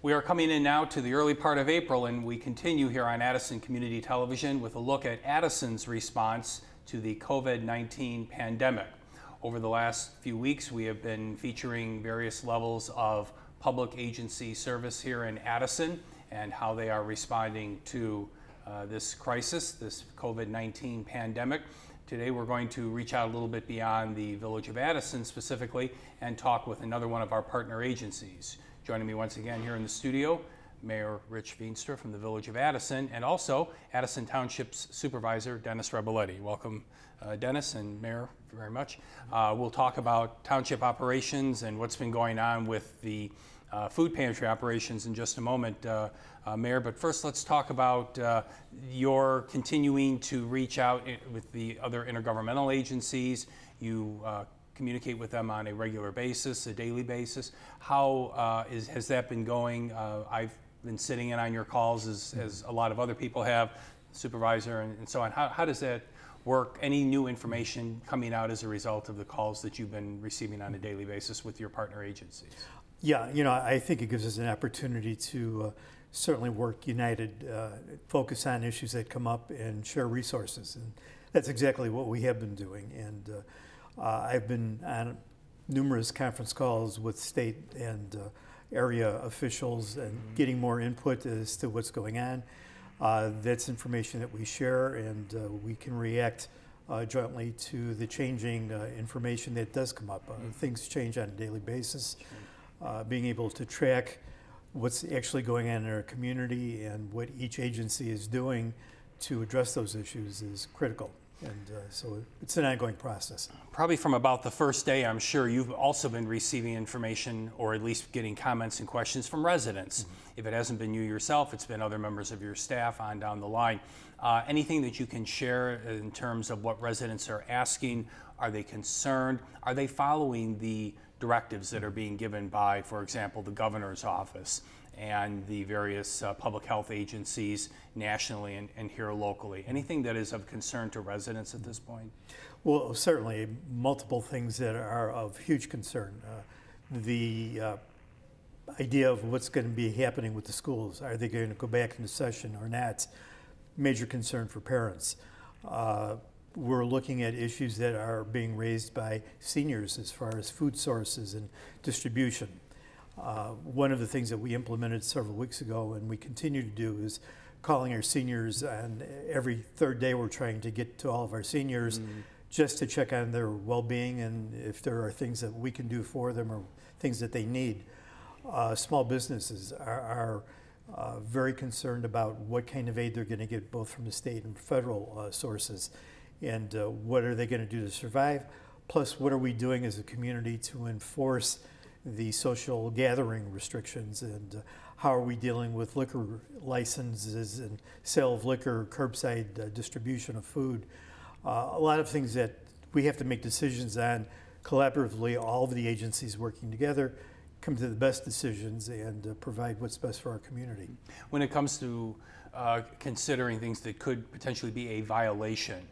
We are coming in now to the early part of April, and we continue here on Addison Community Television with a look at Addison's response to the COVID-19 pandemic. Over the last few weeks, we have been featuring various levels of public agency service here in Addison and how they are responding to this crisis, this COVID-19 pandemic. Today we're going to reach out a little bit beyond the village of Addison specifically and talk with another one of our partner agencies. Joining me once again here in the studio, Mayor Rich Veenstra from the village of Addison, and also Addison Township's Supervisor, Dennis Reboletti. Welcome, Dennis and Mayor, very much. We'll talk about township operations and what's been going on with the food pantry operations in just a moment, Mayor. But first, let's talk about your continuing to reach out with the other intergovernmental agencies. You communicate with them on a regular basis, a daily basis. How has that been going? I've been sitting in on your calls as a lot of other people have, Supervisor and so on. How does that work? Any new information coming out as a result of the calls that you've been receiving on a daily basis with your partner agencies? Yeah, I think it gives us an opportunity to certainly work united, focus on issues that come up and share resources. And that's exactly what we have been doing. And I've been on numerous conference calls with state and area officials and getting more input as to what's going on. That's information that we share, and we can react jointly to the changing information that does come up. Things change on a daily basis. Being able to track what's actually going on in our community and what each agency is doing to address those issues is critical. And so it's an ongoing process. Probably from about the first day, I'm sure you've also been receiving information or at least getting comments and questions from residents. If it hasn't been you yourself, it's been other members of your staff on down the line. Anything that you can share in terms of what residents are asking? Are they concerned? Are they following the directives that are being given by, for example, the governor's office and the various public health agencies nationally and here locally? Anything that is of concern to residents at this point? Well, certainly multiple things that are of huge concern. The idea of what's going to be happening with the schools. Are they going to go back into session or not? Major concern for parents. We're looking at issues that are being raised by seniors as far as food sources and distribution. One of the things that we implemented several weeks ago and we continue to do is calling our seniors, and every third day we're trying to get to all of our seniors just to check on their well-being and if there are things that we can do for them or things that they need. Small businesses are very concerned about what kind of aid they're going to get both from the state and federal sources. And what are they going to do to survive? Plus, what are we doing as a community to enforce the social gathering restrictions? And how are we dealing with liquor licenses and sale of liquor, curbside distribution of food? A lot of things that we have to make decisions on collaboratively, all of the agencies working together, come to the best decisions and provide what's best for our community. When it comes to considering things that could potentially be a violation,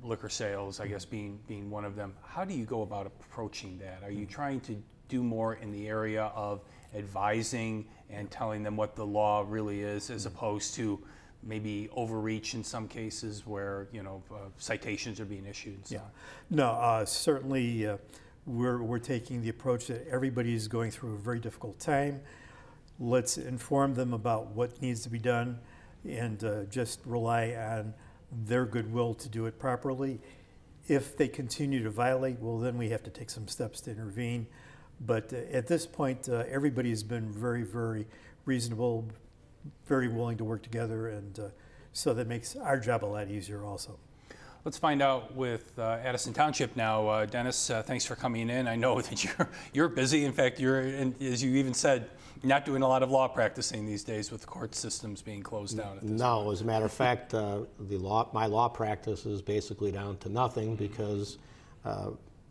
liquor sales, I guess, being one of them. How do you go about approaching that? Are you trying to do more in the area of advising and telling them what the law really is, as opposed to maybe overreach in some cases where citations are being issued? And so on? No, certainly we're taking the approach that everybody is going through a very difficult time. Let's inform them about what needs to be done and just rely on their goodwill to do it properly. If they continue to violate, well, then we have to take some steps to intervene. But at this point, everybody has been very, very reasonable, very willing to work together, and so that makes our job a lot easier also. Let's find out with Addison Township now. Dennis, thanks for coming in. I know that you're busy. In fact, you're, as you even said, not doing a lot of law practicing these days with the court systems being closed down. No, as a matter of fact, my law practice is basically down to nothing because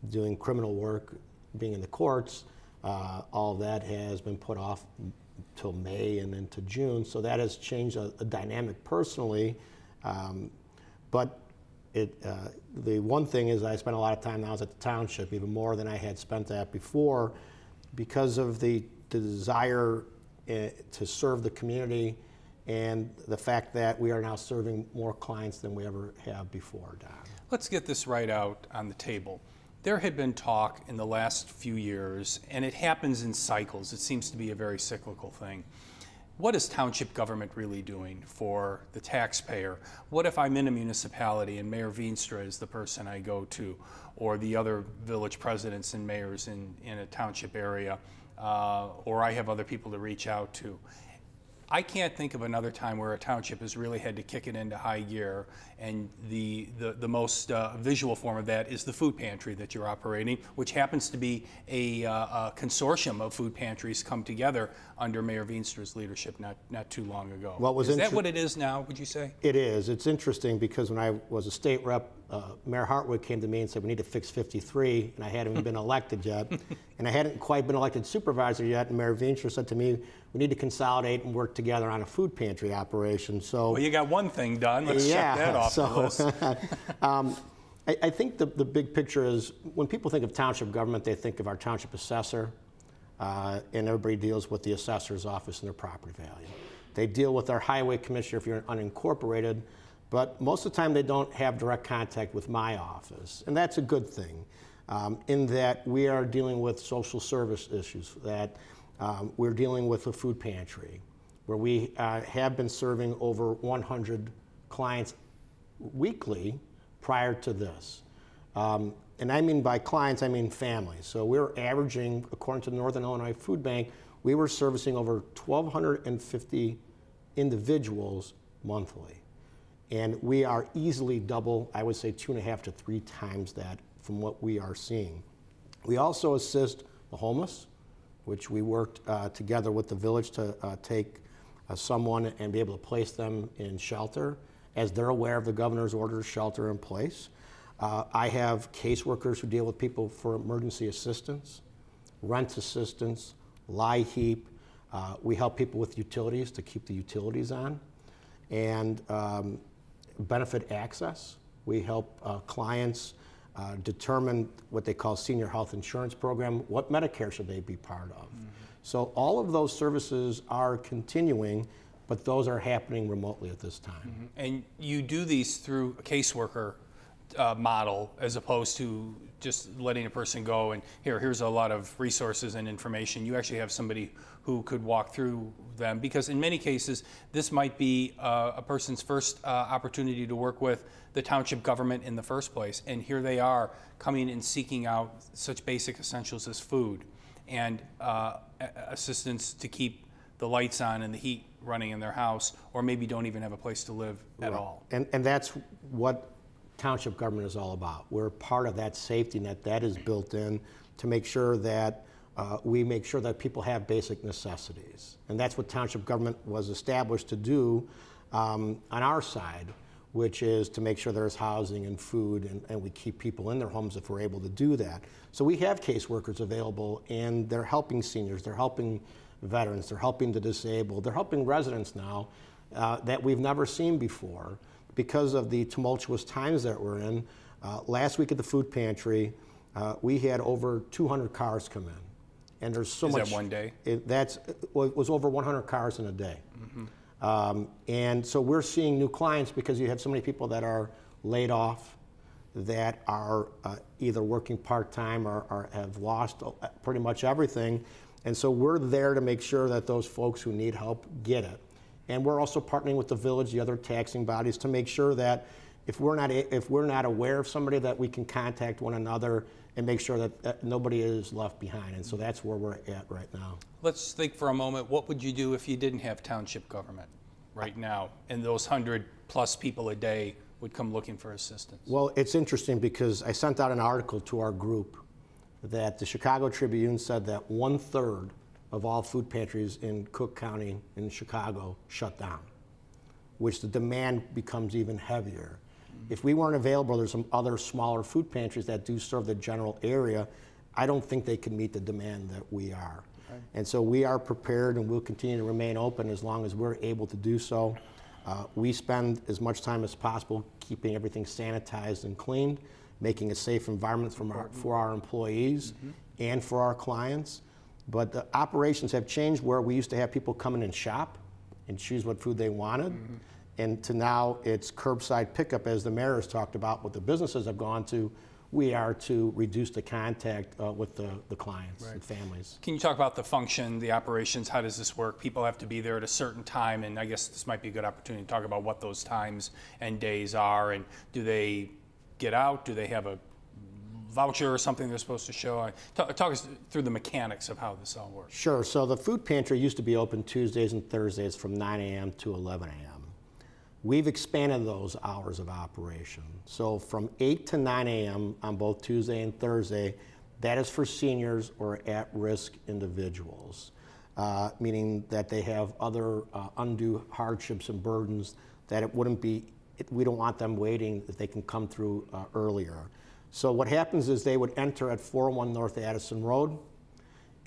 doing criminal work, being in the courts, all of that has been put off till May and then to June. So that has changed a dynamic personally. But the one thing is I spent a lot of time now at the Township, even more than I had spent that before, because of the desire to serve the community and the fact that we are now serving more clients than we ever have before, Don. Let's get this right out on the table. There had been talk in the last few years, and it happens in cycles. It seems to be a very cyclical thing. What is township government really doing for the taxpayer? What if I'm in a municipality and Mayor Veenstra is the person I go to, or the other village presidents and mayors in a township area, or I have other people to reach out to? I can't think of another time where a township has really had to kick it into high gear, and the most visual form of that is the food pantry that you're operating, which happens to be a consortium of food pantries come together under Mayor Veenstra's leadership not too long ago. Is that what it is now, would you say? It is. It's interesting because when I was a state rep, Mayor Hartwood came to me and said, we need to fix 53, and I hadn't even been elected yet, and I hadn't quite been elected supervisor yet, and Mayor Veenstra said to me, we need to consolidate and work together on a food pantry operation. So, well, you got one thing done. Let's check that off the list. I think the big picture is when people think of township government, they think of our township assessor, and everybody deals with the assessor's office and their property value. They deal with our highway commissioner if you're unincorporated, but most of the time they don't have direct contact with my office, and that's a good thing in that we are dealing with social service issues, that we're dealing with a food pantry where we have been serving over 100 clients weekly prior to this. And I mean by clients, I mean families. So we're averaging, according to the Northern Illinois Food Bank, we were servicing over 1,250 individuals monthly. And we are easily double, I would say 2.5 to 3 times that from what we are seeing. We also assist the homeless, which we worked together with the village to take someone and be able to place them in shelter as they're aware of the governor's order to shelter in place. I have caseworkers who deal with people for emergency assistance, rent assistance, LIHEAP. We help people with utilities to keep the utilities on. And benefit access. We help clients determine what they call senior health insurance program, what Medicare should they be part of. Mm-hmm. So all of those services are continuing, but those are happening remotely at this time. Mm-hmm. And you do these through a caseworker model as opposed to just letting a person go and here's a lot of resources and information. You actually have somebody who could walk through them, because in many cases this might be a person's first opportunity to work with the township government in the first place, and here they are coming and seeking out such basic essentials as food and assistance to keep the lights on and the heat running in their house, or maybe don't even have a place to live at all. And that's what township government is all about. We're part of that safety net that is built in to make sure that we make sure that people have basic necessities. And that's what township government was established to do on our side, which is to make sure there's housing and food, and we keep people in their homes if we're able to do that. So we have caseworkers available, and they're helping seniors, they're helping veterans, they're helping the disabled, they're helping residents now that we've never seen before because of the tumultuous times that we're in. Last week at the food pantry, we had over 200 cars come in. And there's so much. Is that one day? It was over 100 cars in a day. Mm-hmm. And so we're seeing new clients because you have so many people that are laid off, that are either working part-time or have lost pretty much everything. And so we're there to make sure that those folks who need help get it. And we're also partnering with the village, the other taxing bodies, to make sure that if we're not aware of somebody, that we can contact one another and make sure that nobody is left behind. And so that's where we're at right now. Let's think for a moment, what would you do if you didn't have township government right now and those 100+ people a day would come looking for assistance? Well, it's interesting because I sent out an article to our group that the Chicago Tribune said that 1/3 of all food pantries in Cook County in Chicago shut down, which the demand becomes even heavier. If we weren't available, there's some other smaller food pantries that do serve the general area. I don't think they can meet the demand that we are. Okay. And so we are prepared, and we'll continue to remain open as long as we're able to do so. We spend as much time as possible keeping everything sanitized and cleaned, making a safe environment for our employees and for our clients. But the operations have changed where we used to have people come in and shop and choose what food they wanted. And to now it's curbside pickup, as the mayor has talked about, what the businesses have gone to. We are to reduce the contact with the clients and families. Can you talk about the function, the operations? How does this work? People have to be there at a certain time, and I guess this might be a good opportunity to talk about what those times and days are. And do they get out? Do they have a voucher or something they're supposed to show? Talk us through the mechanics of how this all works. Sure. So the food pantry used to be open Tuesdays and Thursdays from 9 a.m. to 11 a.m. We've expanded those hours of operation. So from 8 to 9 a.m. on both Tuesday and Thursday, that is for seniors or at-risk individuals, meaning that they have other undue hardships and burdens that it wouldn't be, we don't want them waiting, if they can come through earlier. So what happens is they would enter at 401 North Addison Road,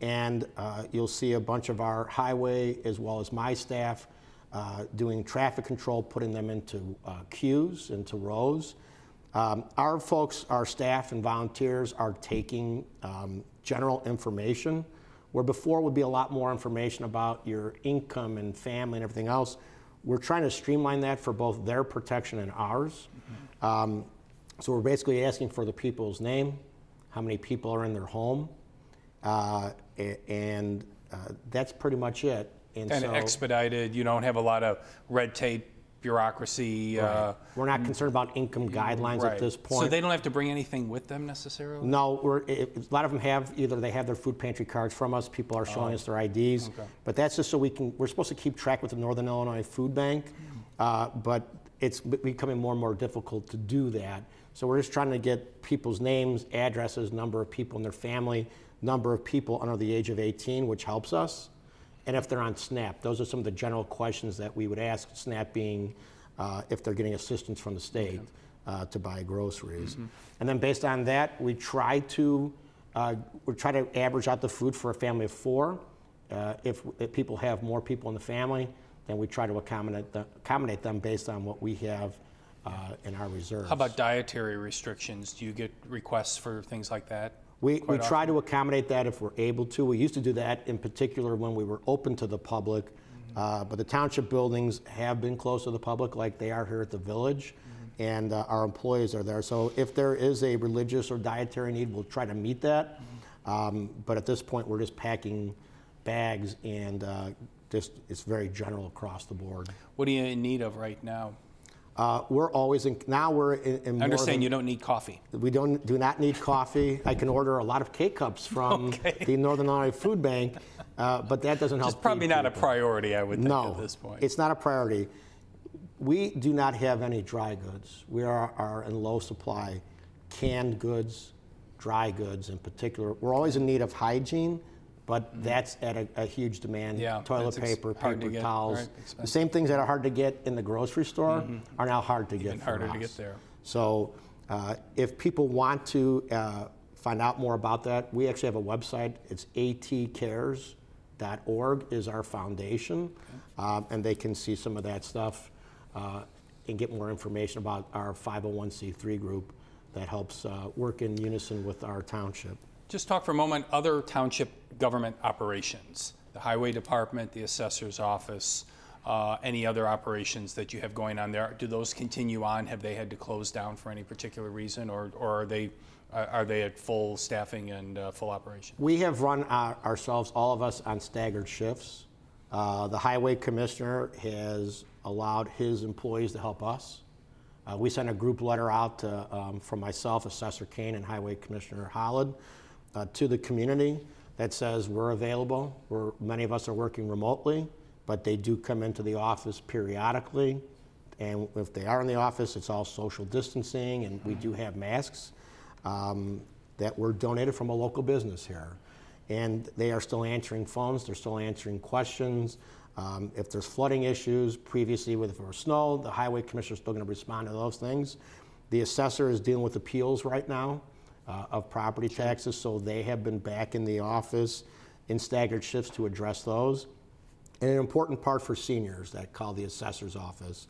and you'll see a bunch of our highway as well as my staff doing traffic control, putting them into queues, into rows. Our folks, our staff and volunteers are taking general information, where before would be a lot more information about your income and family and everything else. We're trying to streamline that for both their protection and ours. So we're basically asking for the people's name, how many people are in their home, and that's pretty much it. And so, expedited, you don't have a lot of red tape, bureaucracy. Right. We're not concerned about income guidelines at this point. So they don't have to bring anything with them necessarily? No, a lot of them have, either they have their food pantry cards from us, people are showing us their IDs, but that's just so we're supposed to keep track with the Northern Illinois Food Bank, but it's becoming more and more difficult to do that. So we're just trying to get people's names, addresses, number of people in their family, number of people under the age of 18, which helps us. And if they're on SNAP. Those are some of the general questions that we would ask, SNAP being if they're getting assistance from the state to buy groceries. And then based on that, we try to average out the food for a family of 4. If people have more people in the family, then we try to accommodate them based on what we have in our reserves. How about dietary restrictions? Do you get requests for things like that? We try to accommodate that if we're able to. We used to do that in particular when we were open to the public, but the township buildings have been closed to the public like they are here at the village, and our employees are there. So if there is a religious or dietary need, we'll try to meet that. But at this point, we're just packing bags, and it's very general across the board. What are you in need of right now? We're always in. Now we're in. I understand you don't need coffee. We do not need coffee. I can order a lot of K-cups from the Northern Illinois Food Bank, but that doesn't help. It's probably not a priority, I would think, at this point. No, it's not a priority. We do not have any dry goods. We are in low supply. Canned goods, dry goods in particular. We're always in need of hygiene, but that's at a huge demand. Yeah, toilet paper, paper towels. Right, the same things that are hard to get in the grocery store are now hard to get for harder us. to get there. So if people want to find out more about that, we actually have a website. It's atcares.org is our foundation, and they can see some of that stuff and get more information about our 501c3 group that helps work in unison with our township. Just talk for a moment, other township government operations, the highway department, the assessor's office, any other operations that you have going on there. Do those continue on? Have they had to close down for any particular reason, or are they at full staffing and full operation? We have run ourselves, all of us, on staggered shifts. The highway commissioner has allowed his employees to help us. We sent a group letter out from myself, Assessor Kane, and Highway Commissioner Holland to the community that says we're available. Many of us are working remotely, but they do come into the office periodically. And if they are in the office, it's all social distancing, and we do have masks that were donated from a local business here. And they are still answering phones, they're still answering questions. If there's flooding issues, previously if there was snow, the highway commissioner is still going to respond to those things. The assessor is dealing with appeals right now of property taxes, so they have been back in the office in staggered shifts to address those. And an important part for seniors that call the assessor's office.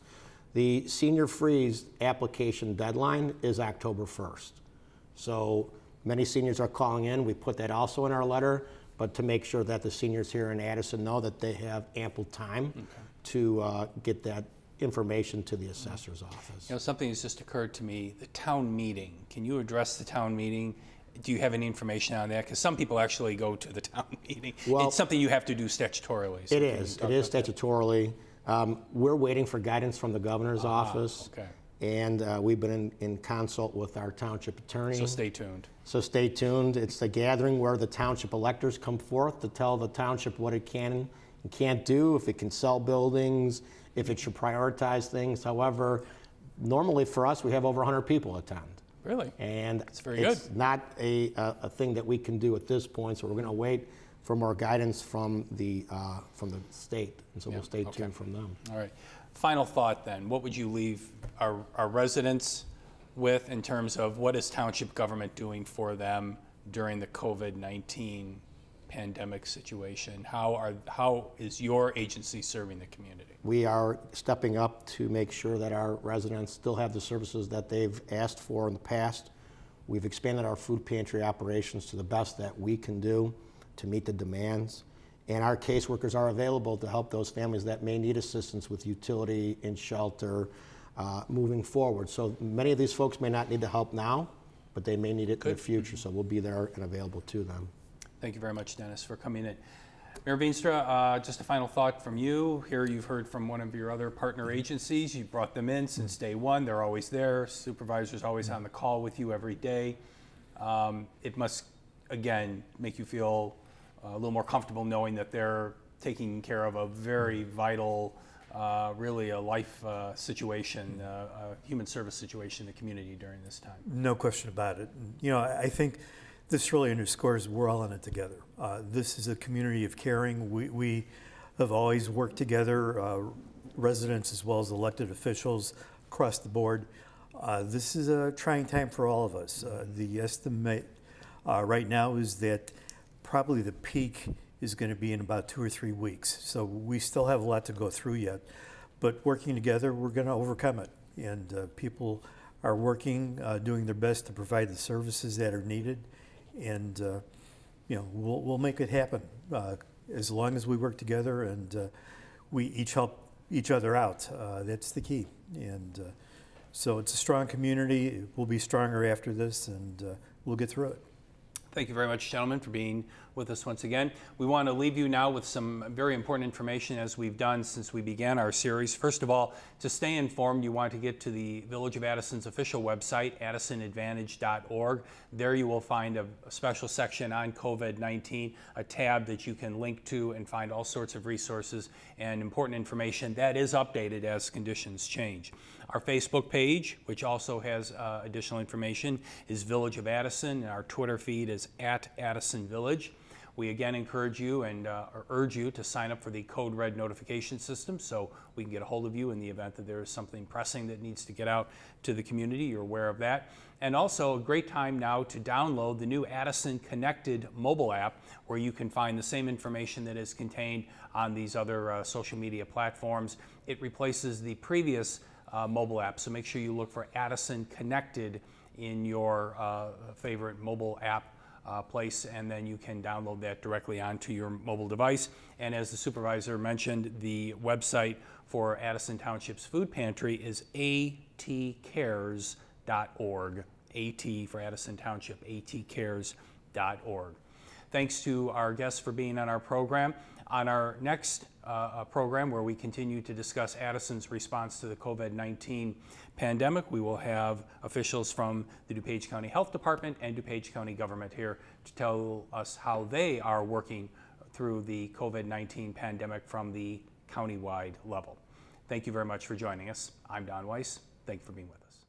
The senior freeze application deadline is October 1st. So many seniors are calling in. We put that also in our letter. but to make sure that the seniors here in Addison know that they have ample time to get that information to the assessor's office. You know, something has just occurred to me, the town meeting. Can you address the town meeting? Do you have any information on that? Because some people actually go to the town meeting. Well, it's something you have to do statutorily. So it is statutorily. We're waiting for guidance from the governor's office. Okay. And we've been in consult with our township attorney. So stay tuned. So stay tuned. It's the gathering where the township electors come forth to tell the township what it can and can't do, if it can sell buildings, if it should prioritize things. However, normally for us, we have over 100 people attend. Really? And that's very good. It's not a thing that we can do at this point, so we're going to wait for more guidance from the state, and so we'll stay tuned from them. All right. Final thought then, what would you leave our residents with in terms of what is township government doing for them during the COVID-19 pandemic situation? How is your agency serving the community? We are stepping up to make sure that our residents still have the services that they've asked for in the past. We've expanded our food pantry operations to the best that we can do to meet the demands. And our caseworkers are available to help those families that may need assistance with utility and shelter moving forward. So many of these folks may not need the help now, but they may need it in the future, so we'll be there and available to them. Thank you very much, Dennis, for coming in. Mayor Veenstra, just a final thought from you. Here you've heard from one of your other partner agencies. You brought them in since day one. They're always there. Supervisor's always on the call with you every day. It must, again, make you feel a little more comfortable knowing that they're taking care of a very vital, really a life situation, a human service situation in the community during this time. No question about it. You know, I think this really underscores we're all in it together. This is a community of caring. We have always worked together, residents as well as elected officials across the board. This is a trying time for all of us. The estimate right now is that probably the peak is going to be in about 2 or 3 weeks. So we still have a lot to go through yet, but working together, we're going to overcome it. And people are working, doing their best to provide the services that are needed. And you know, we'll make it happen as long as we work together and we each help each other out. That's the key. And so it's a strong community. We'll be stronger after this, and we'll get through it. Thank you very much, gentlemen, for being with us once again. We want to leave you now with some very important information, as we've done since we began our series. First of all, to stay informed, you want to get to the Village of Addison's official website, addisonadvantage.org. There you will find a special section on COVID-19, a tab that you can link to and find all sorts of resources and important information that is updated as conditions change. Our Facebook page, which also has additional information, is Village of Addison, and our Twitter feed is @AddisonVillage. We again encourage you and urge you to sign up for the Code Red notification system so we can get a hold of you in the event that there is something pressing that needs to get out to the community. You're aware of that. And also a great time now to download the new Addison Connected mobile app, where you can find the same information that is contained on these other social media platforms. It replaces the previous mobile app, so make sure you look for Addison Connected in your favorite mobile app place, and then you can download that directly onto your mobile device. And as the supervisor mentioned, the website for Addison Township's food pantry is atcares.org. AT for Addison Township, atcares.org. Thanks to our guests for being on our program. On our next program, where we continue to discuss Addison's response to the COVID-19 pandemic, we will have officials from the DuPage County Health Department and DuPage County government here to tell us how they are working through the COVID-19 pandemic from the countywide level. Thank you very much for joining us. I'm Don Weiss. Thank you for being with us.